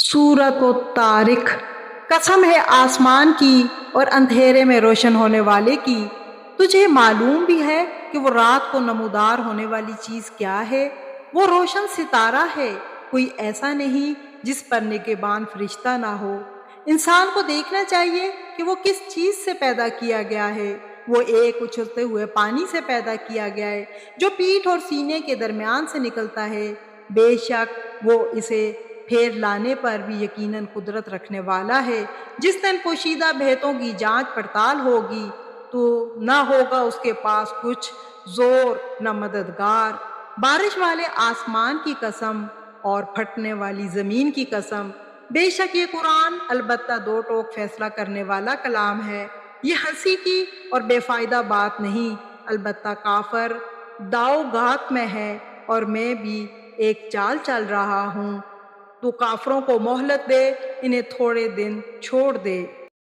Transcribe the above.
سورۃ الطارق۔ قسم ہے آسمان کی اور اندھیرے میں روشن ہونے والے کی، تجھے معلوم بھی ہے کہ وہ رات کو نمودار ہونے والی چیز کیا ہے؟ وہ روشن ستارہ ہے، کوئی ایسا نہیں جس پر نگہبان فرشتہ نہ ہو۔ انسان کو دیکھنا چاہیے کہ وہ کس چیز سے پیدا کیا گیا ہے۔ وہ ایک اچھلتے ہوئے پانی سے پیدا کیا گیا ہے جو پیٹھ اور سینے کے درمیان سے نکلتا ہے۔ بے شک وہ اسے پھیر لانے پر بھی یقیناً قدرت رکھنے والا ہے۔ جس دن پوشیدہ بھیتوں کی جانچ پڑتال ہوگی تو نہ ہوگا اس کے پاس کچھ زور نہ مددگار۔ بارش والے آسمان کی قسم اور پھٹنے والی زمین کی قسم، بے شک یہ قرآن البتہ دو ٹوک فیصلہ کرنے والا کلام ہے۔ یہ ہنسی کی اور بے فائدہ بات نہیں، البتہ کافر داؤ گات میں ہے، اور میں بھی ایک چال چل رہا ہوں۔ تو کافروں کو مہلت دے، انہیں تھوڑے دن چھوڑ دے۔